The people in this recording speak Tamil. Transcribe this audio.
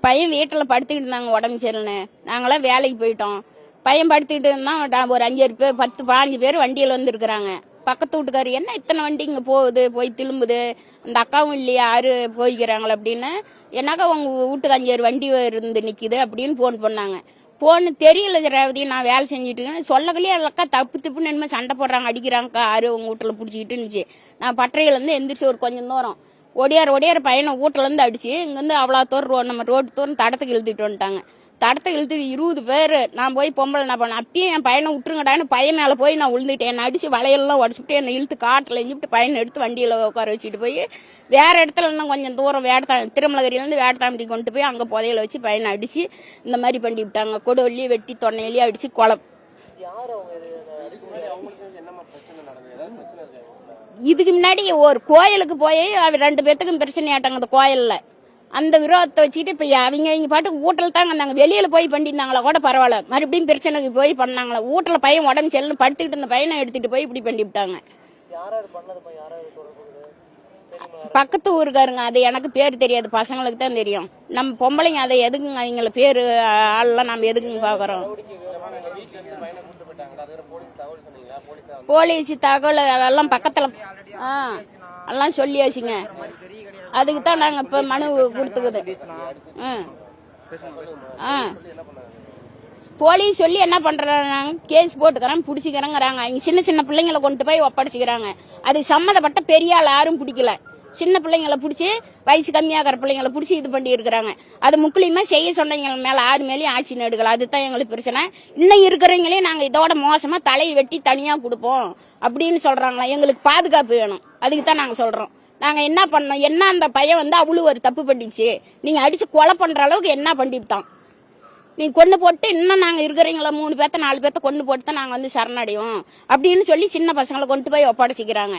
பையன் வீட்டில் படுத்துக்கிட்டு இருந்தாங்க உடம்பு சரியில்லைன்னு. நாங்களாம் வேலைக்கு போயிட்டோம். பையன் படுத்துக்கிட்டு இருந்தான். ஒரு 5 பேர் 10-15 பேர் வண்டியில் வந்துருக்குறாங்க. பக்கத்து வீட்டுக்காரு என்ன இத்தனை வண்டி இங்கே போகுது போய் திரும்புது, இந்த அக்காவும் இல்லையா யாரு போய்க்கிறாங்களே அப்படின்னு. என்னாக்கா உங்க வீட்டுக்கு 5 வண்டி இருந்து நிற்கிது அப்படின்னு ஃபோன் பண்ணாங்க. போன்னு தெரியல ரேவதி, நான் வேலை செஞ்சுட்டு சொல்லக்கலையே அக்கா தப்புன்னு என்னமோ சண்டை போடுறாங்க, அடிக்கிறாங்கக்கா ஆறு உங்க வீட்டில் பிடிச்சிக்கிட்டு இருந்துச்சு. நான் பட்டறையிலேருந்து எந்திரிச்சு ஒரு கொஞ்சம் தூரம் ஒடியார பையனை வீட்டிலேருந்து அடிச்சு இங்கேருந்து அவ்வளோ தூரம் நம்ம ரோட்டு தூரம் தடத்துக்கு இழுத்துட்டு வந்துட்டாங்க. தடத்தை இழுத்துட்டு 20 பேர். நான் போய் பொம்பளை என்ன பண்ணேன், அப்பயும் என் பையனை விட்டுருங்கடான்னு பையன் மேலே போய் நான் விழுந்துட்டேன். என்னை அடிச்சு வளையெல்லாம் உடச்சுட்டு என்னை இழுத்து காட்டில் எஞ்சிட்டு பையனை எடுத்து வண்டியில் உட்கார வச்சுட்டு போய் வேற இடத்துல இன்னும் கொஞ்சம் தூரம் திருமலகிரியிலேருந்து வேடத்தாம்பட்டி கொண்டு போய் அங்கே புதையில வச்சு பையனை அடிச்சு இந்த மாதிரி பண்ணி விட்டாங்க. கொடுவள்ளி வெட்டி தொன்னையிலேயே அடிச்சு கொலை. இதுக்கு முன்னாடி ஒரு கோயிலுக்கு போய் 2 பேத்துக்கும் பிரச்சனை ஆட்டாங்க. அந்த கோயில்ல அந்த விரோதத்தை வச்சுக்கிட்டு இப்ப அவங்க பாட்டுக்கு வீட்டில் தாங்க இருந்தாங்க. வெளியில போய் பண்ணியிருந்தாங்களா கூட பரவாயில்ல, மறுபடியும் பிரச்சனைக்கு போய் பண்ணாங்களா. வீட்டில் பையன் உடம்பு செல்லுன்னு படுத்துக்கிட்டு இருந்த பையனை எடுத்துட்டு போய் இப்படி பண்ணி விட்டாங்க. பக்கத்து ஊருக்காருங்க, அது எனக்கு பேர் தெரியாது, பசங்களுக்கு தான் தெரியும். நம்ம பொம்பளைங்க அதை எதுக்குங்க அவங்கள பேரு ஆள்லாம் நம்ம எதுக்குங்க பாக்குறோம். போலீஸ் தகவல் எல்லாம் பக்கத்துல எல்லாம் சொல்லியாச்சுங்க. அதுக்கு தான் நாங்க இப்ப மனு கொடுத்துக்குது. போலீஸ் சொல்லி என்ன பண்றாங்க, கேஸ் போட்டுக்கிறேன் பிடிச்சிக்கிறேங்கிறாங்க. அவங்க சின்ன பிள்ளைங்களை கொண்டு போய் ஒப்படைச்சிக்கிறாங்க. அது சம்மந்தப்பட்ட பெரிய ஆள் யாரும் பிடிக்கல. சின்ன பிள்ளைங்களை பிடிச்சி வயசு கம்மியாகிற பிள்ளைங்களை பிடிச்சி இது பண்ணி இருக்கிறாங்க. அது முக்கியமா செய்ய சொன்னவங்க மேல 6 மேலேயும் ஆட்சி எடுக்கல. அதுதான் எங்களுக்கு பிரச்சனை. இன்னும் இருக்கிறவங்களே நாங்க இதோட மோசமா தலையை வெட்டி தனியா கொடுப்போம் அப்படின்னு சொல்றாங்களா. எங்களுக்கு பாதுகாப்பு வேணும். அதுக்கு தான் நாங்க சொல்றோம். நாங்க என்ன பண்ணோம், என்ன அந்த பையன் அவ்வளவு ஒரு தப்பு பண்ணிச்சு, நீங்க அடிச்சு கொலை பண்ற அளவுக்கு என்ன பண்ணிவிட்டான், நீங்க கொண்டு போட்டு இன்னும் நாங்க இருக்கிறீங்களா 3 பேத்த 4 பேத்த கொண்டு போட்டு தான் நாங்க சரணடைவோம் அப்படின்னு சொல்லி சின்ன பசங்களை கொண்டு போய் ஒப்படைச்சிக்கிறாங்க.